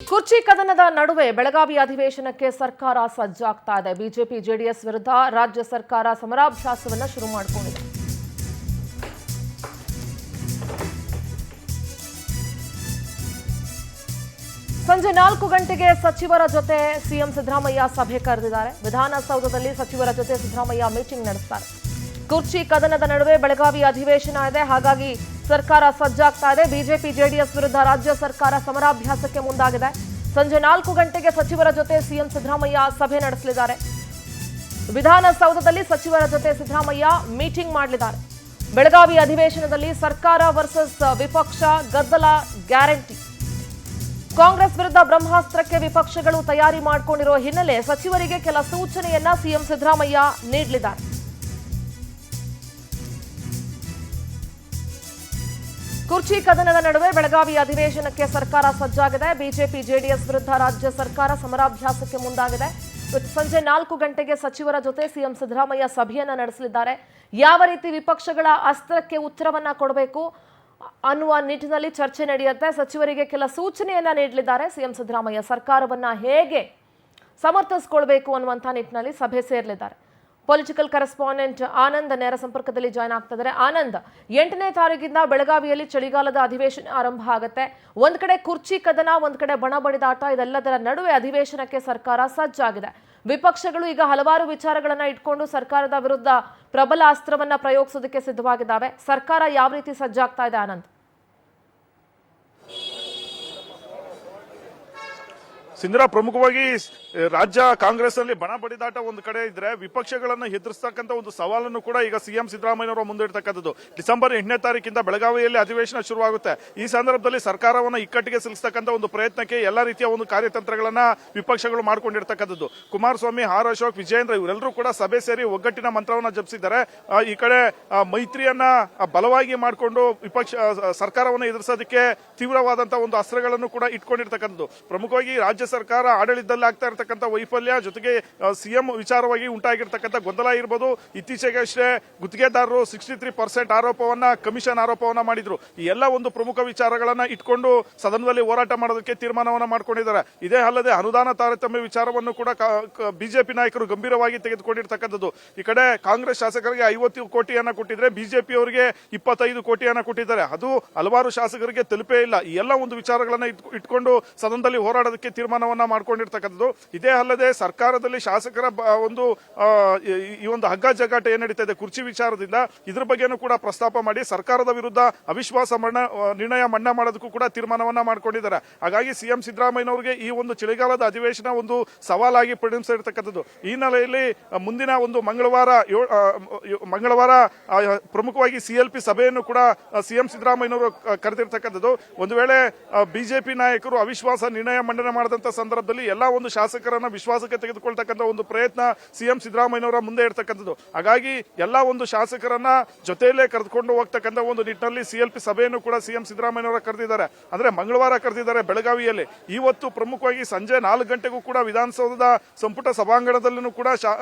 ಕುರ್ಚಿ ಕದನದ ನಡುವೆ ಬೆಳಗಾವಿ ಅಧಿವೇಶನಕ್ಕೆ ಸರ್ಕಾರ ಸಜ್ಜಾಗ್ತಾ ಇದೆ. ಬಿಜೆಪಿ ಜೆಡಿಎಸ್ ವಿರುದ್ಧ ರಾಜ್ಯ ಸರ್ಕಾರ ಸಮರಾಭ್ಯಾಸವನ್ನ ಶುರು ಮಾಡಿಕೊಂಡಿದೆ. ಸಂಜೆ 4 ಗಂಟೆಗೆ ಸಚಿವರ ಜೊತೆ ಸಿಎಂ ಸಿದ್ದರಾಮಯ್ಯ ಸಭೆ ಕರೆದಿದ್ದಾರೆ. ವಿಧಾನಸೌಧದಲ್ಲಿ ಸಚಿವರ ಜೊತೆ ಸಿದ್ದರಾಮಯ್ಯ ಮೀಟಿಂಗ್ ನಡೆಸ್ತಾರೆ. ಕುರ್ಚಿ ಕದನದ ನಡುವೆ ಬೆಳಗಾವಿ ಅಧಿವೇಶನ ಇದೆ, ಹಾಗಾಗಿ ಸರ್ಕಾರ ಸಜ್ಜಾಗ್ತಾ ಇದೆ. ಬಿಜೆಪಿ ಜೆಡಿಎಸ್ ವಿರುದ್ಧ ರಾಜ್ಯ ಸರ್ಕಾರ ಸಮರಾಭ್ಯಾಸಕ್ಕೆ ಮುಂದಾಗಿದೆ. ಸಂಜೆ 4 ಗಂಟೆಗೆ ಸಚಿವರ ಜೊತೆ ಸಿಎಂ ಸಿದ್ದರಾಮಯ್ಯ ಸಭೆ ನಡೆಸಲಿದ್ದಾರೆ. ವಿಧಾನಸೌಧದಲ್ಲಿ ಸಚಿವರ ಜೊತೆ ಸಿದ್ದರಾಮಯ್ಯ ಮೀಟಿಂಗ್ ಮಾಡಲಿದ್ದಾರೆ. ಬೆಳಗಾವಿ ಅಧಿವೇಶನದಲ್ಲಿ ಸರ್ಕಾರ ವರ್ಸಸ್ ವಿಪಕ್ಷ ಗದ್ದಲ ಗ್ಯಾರಂಟಿ. ಕಾಂಗ್ರೆಸ್ ವಿರುದ್ಧ ಬ್ರಹ್ಮಾಸ್ತ್ರಕ್ಕೆ ವಿಪಕ್ಷಗಳು ತಯಾರಿ ಮಾಡಿಕೊಂಡಿರುವ ಹಿನ್ನೆಲೆ ಸಚಿವರಿಗೆ ಕೆಲ ಸೂಚನೆಯನ್ನ ಸಿಎಂ ಸಿದ್ದರಾಮಯ್ಯ ನೀಡಲಿದ್ದಾರೆ. ಕುರ್ಚಿ ಕದನದ ನಡುವೆ ಬೆಳಗಾವಿ ಅಧಿವೇಶನಕ್ಕೆ ಸರ್ಕಾರ ಸಜ್ಜಾಗಿದೆ. ಬಿಜೆಪಿ ಜೆಡಿಎಸ್ ವಿರುದ್ಧ ರಾಜ್ಯ ಸರ್ಕಾರ ಸಮರಾಭ್ಯಾಸಕ್ಕೆ ಮುಂದಾಗಿದೆ. ಸಂಜೆ 4 ಗಂಟೆಗೆ ಸಚಿವರ ಜೊತೆ ಸಿಎಂ ಸಿದ್ದರಾಮಯ್ಯ ಸಭೆಯನ್ನ ನಡೆಸಲಿದ್ದಾರೆ. ಯಾವ ರೀತಿ ವಿಪಕ್ಷಗಳ ಅಸ್ತ್ರಕ್ಕೆ ಉತ್ತರವನ್ನ ಕೊಡಬೇಕು ಅನ್ನುವ ನಿಟ್ಟಿನಲ್ಲಿ ಚರ್ಚೆ ನಡೆಯುತ್ತೆ. ಸಚಿವರಿಗೆ ಕೆಲ ಸೂಚನೆಯನ್ನ ನೀಡಲಿದ್ದಾರೆ ಸಿಎಂ ಸಿದ್ದರಾಮಯ್ಯ. ಸರ್ಕಾರವನ್ನ ಹೇಗೆ ಸಮರ್ಥಿಸಿಕೊಳ್ಬೇಕು ಅನ್ನುವಂಥ ನಿಟ್ಟಿನಲ್ಲಿ ಸಭೆ ಸೇರಲಿದ್ದಾರೆ. ಪೊಲಿಟಿಕಲ್ ಕರೆಸ್ಪಾಂಡೆಂಟ್ ಆನಂದ್ ನೇರ ಸಂಪರ್ಕದಲ್ಲಿ ಜಾಯ್ನ್ ಆಗ್ತಿದ್ದಾರೆ. ಆನಂದ್, 8ನೇ ತಾರೀಕಿಂದ ಬೆಳಗಾವಿಯಲ್ಲಿ ಚಳಿಗಾಲದ ಅಧಿವೇಶನ ಆರಂಭ ಆಗುತ್ತೆ. ಒಂದ್ ಕಡೆ ಕುರ್ಚಿ ಕದನ, ಒಂದ್ ಕಡೆ ಬಣ ಬಡಿದಾಟ, ಇದೆಲ್ಲದರ ನಡುವೆ ಅಧಿವೇಶನಕ್ಕೆ ಸರ್ಕಾರ ಸಜ್ಜಾಗಿದೆ. ವಿಪಕ್ಷಗಳು ಈಗ ಹಲವಾರು ವಿಚಾರಗಳನ್ನ ಇಟ್ಕೊಂಡು ಸರ್ಕಾರದ ವಿರುದ್ಧ ಪ್ರಬಲ ಅಸ್ತ್ರವನ್ನ ಪ್ರಯೋಗಿಸೋದಕ್ಕೆ ಸಿದ್ಧವಾಗಿದ್ದಾವೆ. ಸರ್ಕಾರ ಯಾವ ರೀತಿ ಸಜ್ಜಾಗ್ತಾ ಇದೆ ಆನಂದ್? ಸಿಂಧರ, ಪ್ರಮುಖವಾಗಿ ರಾಜ್ಯ ಕಾಂಗ್ರೆಸ್ ನಲ್ಲಿ ಬಣ ಬಡಿದಾಟ ಒಂದು ಕಡೆ ಇದ್ರೆ, ವಿಪಕ್ಷಗಳನ್ನು ಎದುರಿಸತಕ್ಕಂತ ಒಂದು ಸವಾಲನ್ನು ಕೂಡ ಈಗ ಸಿಎಂ ಸಿದ್ದರಾಮಯ್ಯನವರ ಮುಂದೆ ಇಡ್ತಕ್ಕಂಥದ್ದು. ಡಿಸೆಂಬರ್ 8ನೇ ತಾರೀಕಿಂದ ಬೆಳಗಾವಿಯಲ್ಲಿ ಅಧಿವೇಶನ ಶುರುವಾಗುತ್ತೆ. ಈ ಸಂದರ್ಭದಲ್ಲಿ ಸರ್ಕಾರವನ್ನು ಇಕ್ಕಟ್ಟಿಗೆ ಸಿಲುಕಿಸತಕ್ಕಂಥ ಒಂದು ಪ್ರಯತ್ನಕ್ಕೆ ಎಲ್ಲಾ ರೀತಿಯ ಒಂದು ಕಾರ್ಯತಂತ್ರಗಳನ್ನ ವಿಪಕ್ಷಗಳು ಮಾಡ್ಕೊಂಡಿರ್ತಕ್ಕಂಥದ್ದು. ಕುಮಾರಸ್ವಾಮಿ, ಆರ್ ಅಶೋಕ್, ವಿಜಯೇಂದ್ರ ಇವರೆಲ್ಲರೂ ಕೂಡ ಸಭೆ ಸೇರಿ ಒಗ್ಗಟ್ಟಿನ ಮಂತ್ರವನ್ನ ಜಪಿಸಿದ್ದಾರೆ. ಈ ಕಡೆ ಮೈತ್ರಿಯನ್ನ ಬಲವಾಗಿ ಮಾಡಿಕೊಂಡು ವಿಪಕ್ಷ ಸರ್ಕಾರವನ್ನು ಎದುರಿಸೋದಕ್ಕೆ ತೀವ್ರವಾದಂತಹ ಒಂದು ಅಸ್ತ್ರಗಳನ್ನು ಕೂಡ ಇಟ್ಕೊಂಡಿರ್ತಕ್ಕಂಥದ್ದು. ಪ್ರಮುಖವಾಗಿ ರಾಜ್ಯ ಸರ್ಕಾರ ಆಡಳಿತದಲ್ಲಿ ಆಗ್ತಾ ಇರತಕ್ಕಂಥ ವೈಫಲ್ಯ ಜೊತೆಗೆ ಸಿಎಂ ವಿಚಾರವಾಗಿ ಉಂಟಾಗಿರ್ತಕ್ಕಂಥ ಗೊಂದಲ ಇರಬಹುದು. ಇತ್ತೀಚೆಗೆ ಅಷ್ಟೇ ಗುತ್ತಿಗೆದಾರರು 63% ಆರೋಪವನ್ನ, ಕಮಿಷನ್ ಆರೋಪವನ್ನ ಮಾಡಿದ್ರು. ಈ ಎಲ್ಲ ಒಂದು ಪ್ರಮುಖ ವಿಚಾರಗಳನ್ನ ಇಟ್ಕೊಂಡು ಸದನದಲ್ಲಿ ಹೋರಾಟ ಮಾಡೋದಕ್ಕೆ ತೀರ್ಮಾನವನ್ನ ಮಾಡ್ಕೊಂಡಿದ್ದಾರೆ. ಇದೇ ಅಲ್ಲದೆ ಅನುದಾನ ತಾರತಮ್ಯ ವಿಚಾರವನ್ನು ಕೂಡ ಬಿಜೆಪಿ ನಾಯಕರು ಗಂಭೀರವಾಗಿ ತೆಗೆದುಕೊಂಡಿರ್ತಕ್ಕಂಥದ್ದು. ಈ ಕಡೆ ಕಾಂಗ್ರೆಸ್ ಶಾಸಕರಿಗೆ 50 ಕೋಟಿಯನ್ನ ಕೊಟ್ಟಿದ್ರೆ, ಬಿಜೆಪಿ ಅವರಿಗೆ 25 ಕೋಟಿಯನ್ನ ಕೊಟ್ಟಿದ್ದಾರೆ. ಅದು ಹಲವಾರು ಶಾಸಕರಿಗೆ ತಲುಪೇ ಇಲ್ಲ. ಈ ಎಲ್ಲ ಒಂದು ವಿಚಾರಗಳನ್ನ ಇಟ್ಕೊಂಡು ಸದನದಲ್ಲಿ ಹೋರಾಡೋದಕ್ಕೆ ತೀರ್ಮಾನವನ್ನ ಮಾಡ್ಕೊಂಡಿರ್ತಕ್ಕಂಥದ್ದು. ಇದೇ ಅಲ್ಲದೆ ಸರ್ಕಾರದಲ್ಲಿ ಶಾಸಕರ ಒಂದು ಈ ಒಂದು ಹಗ್ಗ ಜಗ್ಗಾಟ ಏನ್ ನಡೀತಾ ಇದೆ ಕುರ್ಚಿ ವಿಚಾರದಿಂದ, ಇದ್ರ ಬಗ್ಗೆನೂ ಕೂಡ ಪ್ರಸ್ತಾಪ ಮಾಡಿ ಸರ್ಕಾರದ ವಿರುದ್ಧ ಅವಿಶ್ವಾಸ ನಿರ್ಣಯ ಮನ್ನಾ ಮಾಡೋದಕ್ಕೂ ಕೂಡ ತೀರ್ಮಾನವನ್ನ ಮಾಡ್ಕೊಂಡಿದ್ದಾರೆ. ಹಾಗಾಗಿ ಸಿಎಂ ಸಿದ್ದರಾಮಯ್ಯನವರಿಗೆ ಈ ಒಂದು ಚಳಿಗಾಲದ ಅಧಿವೇಶನ ಒಂದು ಸವಾಲಾಗಿ ಪರಿಣಮಿಸಿರ್ತಕ್ಕಂಥದ್ದು. ಈ ಹಿನ್ನೆಲೆಯಲ್ಲಿ ಮುಂದಿನ ಒಂದು ಮಂಗಳವಾರ ಪ್ರಮುಖವಾಗಿ ಸಿಎಲ್ಪಿ ಸಭೆಯನ್ನು ಕೂಡ ಸಿಎಂ ಸಿದ್ದರಾಮಯ್ಯನವರು ಕರೆದಿರ್ತಕ್ಕಂಥದ್ದು. ಒಂದು ವೇಳೆ ಬಿಜೆಪಿ ನಾಯಕರು ಅವಿಶ್ವಾಸ ನಿರ್ಣಯ ಮಂಡನೆ ಮಾಡಿದಂತ ಸಂದರ್ಭದಲ್ಲಿ ಎಲ್ಲಾ ಒಂದು ಶಾಸಕರನ್ನ ವಿಶ್ವಾಸಕ್ಕೆ ತೆಗೆದುಕೊಳ್ತಕ್ಕಂಥ ಒಂದು ಪ್ರಯತ್ನ ಸಿಎಂ ಸಿದ್ದರಾಮಯ್ಯನವರ ಮುಂದೆ ಇರ್ತಕ್ಕಂಥದ್ದು. ಹಾಗಾಗಿ ಎಲ್ಲಾ ಒಂದು ಶಾಸಕರನ್ನ ಜೊತೆಯಲ್ಲೇ ಕರೆದುಕೊಂಡು ಹೋಗ್ತಕ್ಕಂಥ ಒಂದು ನಿಟ್ಟಿನಲ್ಲಿ ಸಿಎಲ್ಪಿ ಸಭೆಯನ್ನು ಕೂಡ ಸಿಎಂ ಸಿದ್ದರಾಮಯ್ಯನವರ ಕರೆದಿದ್ದಾರೆ. ಅಂದ್ರೆ ಮಂಗಳವಾರ ಕರೆದಿದ್ದಾರೆ ಬೆಳಗಾವಿಯಲ್ಲಿ. ಇವತ್ತು ಪ್ರಮುಖವಾಗಿ ಸಂಜೆ 4 ಗಂಟೆಗೂ ಕೂಡ ವಿಧಾನಸೌಧದ ಸಂಪುಟ ಸಭಾಂಗಣದಲ್ಲೂ ಕೂಡ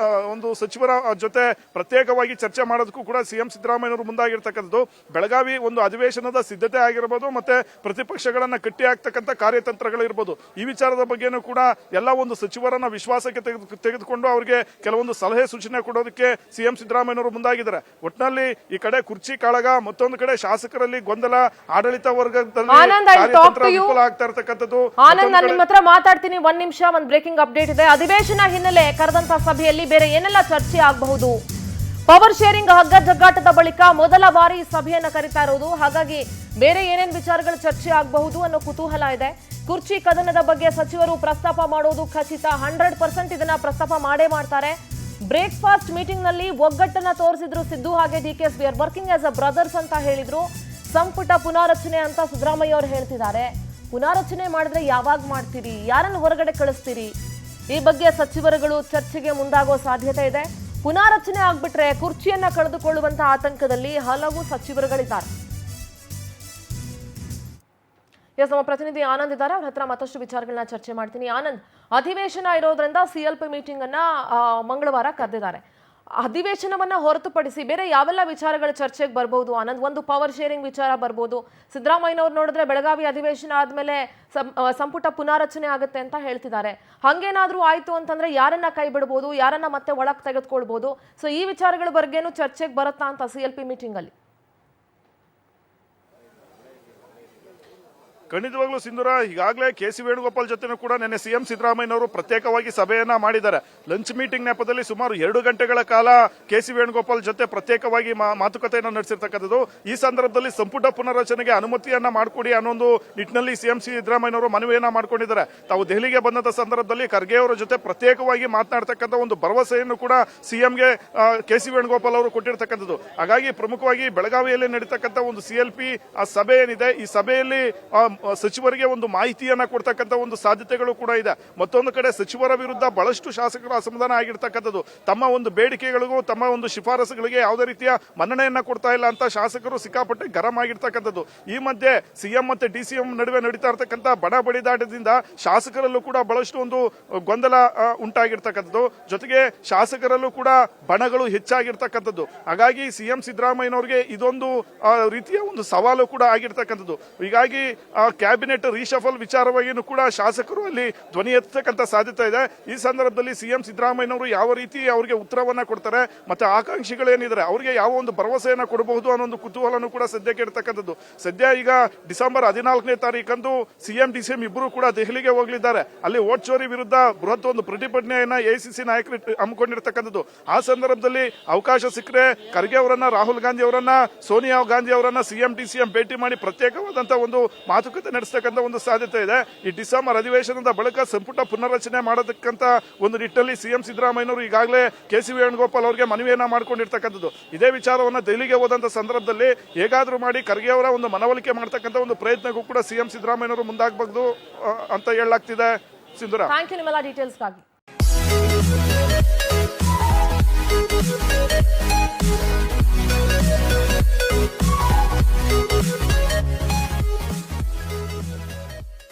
ಒಂದು ಸಚಿವರ ಜೊತೆ ಪ್ರತ್ಯೇಕವಾಗಿ ಚರ್ಚೆ ಮಾಡೋದಕ್ಕೂ ಕೂಡ ಸಿಎಂ ಸಿದ್ದರಾಮಯ್ಯನವರು ಮುಂದಾಗಿರ್ತಕ್ಕಂಥದ್ದು. ಬೆಳಗಾವಿ ಒಂದು ಅಧಿವೇಶನದ ಸಿದ್ಧತೆ ಆಗಿರಬಹುದು, ಮತ್ತೆ ಪ್ರತಿಪಕ್ಷಗಳನ್ನ ಕಟ್ಟಿ ಹಾಕ್ತಕ್ಕಂಥ ಕಾರ್ಯತಂತ್ರಗಳು ಇರಬಹುದು. ಈ ವಿಚಾರದ ಬಗ್ಗೆನೂ ಕೂಡ ಎಲ್ಲ ಒಂದು ಸಚಿವರನ್ನ ವಿಶ್ವಾಸಕ್ಕೆ ತೆಗೆದುಕೊಂಡು ಅವರಿಗೆ ಕೆಲವೊಂದು ಸಲಹೆ ಸೂಚನೆ ಕೊಡೋದಕ್ಕೆ ಸಿಎಂ ಸಿದ್ದರಾಮಯ್ಯನವರು ಮುಂದಾಗಿದ್ದಾರೆ. ಒಟ್ಟಿನಲ್ಲಿ ಈ ಕಡೆ ಕುರ್ಚಿ ಕಾಳಗ, ಮತ್ತೊಂದು ಕಡೆ ಶಾಸಕರಲ್ಲಿ ಗೊಂದಲ, ಆಡಳಿತ ವರ್ಗದಲ್ಲಿ ವಿಫಲ ಆಗ್ತಾ ಇರತಕ್ಕಂಥದ್ದು. ಆನಂದ್, ನಾನು ನಿಮ್ಮ ಹತ್ರ ಮಾತಾಡ್ತೀನಿ. 1 ನಿಮಿಷ, ಒಂದು ಬ್ರೇಕಿಂಗ್ ಅಪ್ಡೇಟ್ ಇದೆ. ಅಧಿವೇಶನ ಹಿನ್ನೆಲೆ ಕರೆದಂತಹ ಸಭೆಯಲ್ಲಿ ಬೇರೆ ಏನೆಲ್ಲ ಚರ್ಚೆ ಆಗಬಹುದು? ಪವರ್ ಶೇರಿಂಗ್ ಹಗ್ಗ ಜಗ್ಗಾಟದ ಬಳಿಕ ಮೊದಲ ಬಾರಿ ಸಭೆಯನ್ನ ಕರೀತಾ ಇರೋದು. ಹಾಗಾಗಿ ಬೇರೆ ಏನೇನು ವಿಚಾರಗಳು ಚರ್ಚೆ ಆಗಬಹುದು ಅನ್ನೋ ಕುತೂಹಲ ಇದೆ. ಕುರ್ಚಿ ಕದನದ ಬಗ್ಗೆ ಸಚಿವರು ಪ್ರಸ್ತಾಪ ಮಾಡೋದು ಖಚಿತ. 100% ಇದನ್ನ ಪ್ರಸ್ತಾಪ ಮಾಡೇ ಮಾಡ್ತಾರೆ. ಬ್ರೇಕ್ಫಾಸ್ಟ್ ಮೀಟಿಂಗ್ ನಲ್ಲಿ ಒಗ್ಗಟ್ಟನ್ನ ತೋರಿಸಿದ್ರು ಸಿದ್ದು ಹಾಗೆ DKS. We are working as a brothers ಅಂತ ಹೇಳಿದ್ರು. ಸಂಪುಟ ಪುನಾರಚನೆ ಅಂತ ಸಿದ್ದರಾಮಯ್ಯ ಅವರು ಹೇಳ್ತಿದ್ದಾರೆ. ಪುನಾರಚನೆ ಮಾಡಿದ್ರೆ ಯಾವಾಗ ಮಾಡ್ತೀರಿ? ಯಾರನ್ನು ಹೊರಗಡೆ ಕಳಿಸ್ತೀರಿ? ಈ ಬಗ್ಗೆ ಸಚಿವರುಗಳು ಚರ್ಚೆಗೆ ಮುಂದಾಗೋ ಸಾಧ್ಯತೆ ಇದೆ. ಪುನಾರಚನೆ ಆಗ್ಬಿಟ್ರೆ ಕುರ್ಚಿಯನ್ನ ಕಳೆದುಕೊಳ್ಳುವಂತಹ ಆತಂಕದಲ್ಲಿ ಹಲವು ಸಚಿವರುಗಳಿದ್ದಾರೆ. ಎಸ್, ನಮ್ಮ ಪ್ರತಿನಿಧಿ ಆನಂದ್ ಇದ್ದಾರೆ. ಅವ್ರ ಹತ್ರ ಮತ್ತಷ್ಟು ವಿಚಾರಗಳನ್ನ ಚರ್ಚೆ ಮಾಡ್ತೀನಿ. ಆನಂದ್, ಅಧಿವೇಶನ ಇರೋದ್ರಿಂದ ಸಿಎಲ್ಪಿ ಮೀಟಿಂಗ್ ಅನ್ನ ಮಂಗಳವಾರ ಕರೆದಿದ್ದಾರೆ. ಅಧಿವೇಶನವನ್ನ ಹೊರತುಪಡಿಸಿ ಬೇರೆ ಯಾವೆಲ್ಲ ವಿಚಾರಗಳ ಚರ್ಚೆಗೆ ಬರ್ಬೋದು ಆನಂದ್? ಒಂದು ಪವರ್ ಶೇರಿಂಗ್ ವಿಚಾರ ಬರ್ಬೋದು. ಸಿದ್ದರಾಮಯ್ಯನವ್ರು ನೋಡಿದ್ರೆ ಬೆಳಗಾವಿ ಅಧಿವೇಶನ ಆದ್ಮೇಲೆ ಸಂಪುಟ ಪುನಾರಚನೆ ಆಗುತ್ತೆ ಅಂತ ಹೇಳ್ತಿದ್ದಾರೆ. ಹಂಗೇನಾದ್ರೂ ಆಯ್ತು ಅಂತಂದ್ರೆ ಯಾರನ್ನ ಕೈ ಬಿಡ್ಬೋದು, ಯಾರನ್ನ ಮತ್ತೆ ಒಳಗ್ ತೆಗೆದುಕೊಳ್ಬಹುದು? ಸೊ ಈ ವಿಚಾರಗಳ ಬಗ್ಗೆನೂ ಚರ್ಚೆಗೆ ಬರುತ್ತಾ ಅಂತ CLP ಮೀಟಿಂಗ್ ಅಲ್ಲಿ? ಖಂಡಿತವಾಗ್ಲೂ ಸಿಂಧೂರ, ಈಗಾಗಲೇ KC ವೇಣುಗೋಪಾಲ್ ಜೊತೆ ಕೂಡ ನಿನ್ನೆ CM ಸಿದ್ದರಾಮಯ್ಯನವರು ಪ್ರತ್ಯೇಕವಾಗಿ ಸಭೆಯನ್ನ ಮಾಡಿದ್ದಾರೆ. ಲಂಚ್ ಮೀಟಿಂಗ್ ನೆಪದಲ್ಲಿ ಸುಮಾರು 2 ಗಂಟೆಗಳ ಕಾಲ KC ವೇಣುಗೋಪಾಲ್ ಜೊತೆ ಪ್ರತ್ಯೇಕವಾಗಿ ಮಾತುಕತೆಯನ್ನು ನಡೆಸಿರ್ತಕ್ಕಂಥದ್ದು. ಈ ಸಂದರ್ಭದಲ್ಲಿ ಸಂಪುಟ ಪುನರ್ರಚನೆಗೆ ಅನುಮತಿಯನ್ನ ಮಾಡಿಕೊಡಿ ಅನ್ನೋ ಒಂದು ನಿಟ್ಟಿನಲ್ಲಿ CM ಸಿದ್ದರಾಮಯ್ಯನವರು ಮನವಿಯನ್ನ ಮಾಡಿಕೊಂಡಿದ್ದಾರೆ. ತಾವು ದೆಹಲಿಗೆ ಬಂದಂತ ಸಂದರ್ಭದಲ್ಲಿ ಖರ್ಗೆ ಅವರ ಜೊತೆ ಪ್ರತ್ಯೇಕವಾಗಿ ಮಾತನಾಡ್ತಕ್ಕಂಥ ಒಂದು ಭರವಸೆಯನ್ನು ಕೂಡ CMಗೆ KC ವೇಣುಗೋಪಾಲ್ ಅವರು ಕೊಟ್ಟಿರ್ತಕ್ಕಂಥದ್ದು. ಹಾಗಾಗಿ ಪ್ರಮುಖವಾಗಿ ಬೆಳಗಾವಿಯಲ್ಲಿ ನಡೀತಕ್ಕಂಥ ಒಂದು CLP ಸಭೆ ಏನಿದೆ, ಈ ಸಭೆಯಲ್ಲಿ ಸಚಿವರಿಗೆ ಒಂದು ಮಾಹಿತಿಯನ್ನ ಕೊಡ್ತಕ್ಕಂಥ ಒಂದು ಸಾಧ್ಯತೆಗಳು ಕೂಡ ಇದೆ. ಮತ್ತೊಂದು ಕಡೆ ಸಚಿವರ ವಿರುದ್ಧ ಬಹಳಷ್ಟು ಶಾಸಕರು ಅಸಮಾಧಾನ ಆಗಿರ್ತಕ್ಕಂಥದ್ದು. ತಮ್ಮ ಒಂದು ಬೇಡಿಕೆಗಳಿಗೂ ತಮ್ಮ ಒಂದು ಶಿಫಾರಸುಗಳಿಗೆ ಯಾವುದೇ ರೀತಿಯ ಮನ್ನಣೆಯನ್ನ ಕೊಡ್ತಾ ಇಲ್ಲ ಅಂತ ಶಾಸಕರು ಸಿಕ್ಕಾಪಟ್ಟೆ ಗರಂ ಆಗಿರ್ತಕ್ಕಂಥದ್ದು. ಈ ಮಧ್ಯೆ CM ಮತ್ತೆ DCM ನಡುವೆ ನಡೀತಾ ಇರ್ತಕ್ಕಂಥ ಬಡ ಬಡಿದಾಟದಿಂದ ಶಾಸಕರಲ್ಲೂ ಕೂಡ ಬಹಳಷ್ಟು ಒಂದು ಗೊಂದಲ ಉಂಟಾಗಿರ್ತಕ್ಕಂಥದ್ದು. ಜೊತೆಗೆ ಶಾಸಕರಲ್ಲೂ ಕೂಡ ಬಣಗಳು ಹೆಚ್ಚಾಗಿರ್ತಕ್ಕಂಥದ್ದು. ಹಾಗಾಗಿ CM ಸಿದ್ದರಾಮಯ್ಯನವರಿಗೆ ಇದೊಂದು ರೀತಿಯ ಒಂದು ಸವಾಲು ಕೂಡ ಆಗಿರ್ತಕ್ಕಂಥದ್ದು. ಹೀಗಾಗಿ ಕ್ಯಾಬಿನೆಟ್ ರೀಶಫಲ್ ವಿಚಾರವಾಗಿಯೂ ಕೂಡ ಶಾಸಕರು ಅಲ್ಲಿ ಧ್ವನಿ ಎತ್ತಕ್ಕಂಥ ಸಾಧ್ಯತೆ ಇದೆ. ಈ ಸಂದರ್ಭದಲ್ಲಿ CM ಸಿದ್ದರಾಮಯ್ಯನವರು ಯಾವ ರೀತಿ ಅವರಿಗೆ ಉತ್ತರವನ್ನ ಕೊಡ್ತಾರೆ, ಮತ್ತೆ ಆಕಾಂಕ್ಷಿಗಳೇನಿದ್ದಾರೆ ಅವರಿಗೆ ಯಾವ ಒಂದು ಭರವಸೆಯನ್ನ ಕೊಡಬಹುದು ಅನ್ನೋ ಒಂದು ಕುತೂಹಲನೂ ಕೂಡ ಸದ್ಯಕ್ಕೆ ಇರತಕ್ಕಂಥದ್ದು. ಸದ್ಯ ಈಗ ಡಿಸೆಂಬರ್ 14ನೇ ತಾರೀಕಂದು CM DCM ಇಬ್ಬರು ಕೂಡ ದೆಹಲಿಗೆ ಹೋಗಲಿದ್ದಾರೆ. ಅಲ್ಲಿ ವೋಟ್ ಚೋರಿ ವಿರುದ್ಧ ಬೃಹತ್ ಒಂದು ಪ್ರತಿಭಟನೆಯನ್ನ AICC ನಾಯಕರು ಹಮ್ಮಿಕೊಂಡಿರ್ತಕ್ಕಂಥದ್ದು. ಆ ಸಂದರ್ಭದಲ್ಲಿ ಅವಕಾಶ ಸಿಕ್ಕರೆ ಖರ್ಗೆ ಅವರನ್ನ, ರಾಹುಲ್ ಗಾಂಧಿ ಅವರನ್ನ, ಸೋನಿಯಾ ಗಾಂಧಿ ಅವರನ್ನ CM DCM ಭೇಟಿ ಮಾಡಿ ಪ್ರತ್ಯೇಕವಾದಂತಹ ಒಂದು ಮಾತುಕತೆ ನಡೆಸತಕ್ಕಂಥ ಒಂದು ಸಾಧ್ಯತೆ ಇದೆ. ಈ ಡಿಸೆಂಬರ್ ಅಧಿವೇಶನದ ಬಳಿಕ ಸಂಪುಟ ಪುನರ್ರಚನೆ ಮಾಡೋದಕ್ಕಂತ ಒಂದು ನಿಟ್ಟಿನಲ್ಲಿ CM ಸಿದ್ದರಾಮಯ್ಯನವರು ಈಗಾಗಲೇ KC ವೇಣುಗೋಪಾಲ್ ಅವರಿಗೆ ಮನವಿಯನ್ನ ಮಾಡಿಕೊಂಡಿರ್ತಕ್ಕಂಥದ್ದು. ಇದೇ ವಿಚಾರವನ್ನ ದೆಹಲಿಗೆ ಹೋದಂತ ಸಂದರ್ಭದಲ್ಲಿ ಹೇಗಾದ್ರೂ ಮಾಡಿ ಖರ್ಗೆ ಅವರ ಒಂದು ಮನವೊಲಿಕೆ ಮಾಡತಕ್ಕಂಥ ಒಂದು ಪ್ರಯತ್ನಕ್ಕೂ ಕೂಡ CM ಸಿದ್ದರಾಮಯ್ಯನವರು ಮುಂದಾಗಬಹುದು ಅಂತ ಹೇಳಲಾಗ್ತಿದೆ. ಸಿಂಧೂರ, ಥ್ಯಾಂಕ್ ಯು ನಿಮ್ಮೆಲ್ಲ ಡೀಟೇಲ್ಸ್ಗಾಗಿ.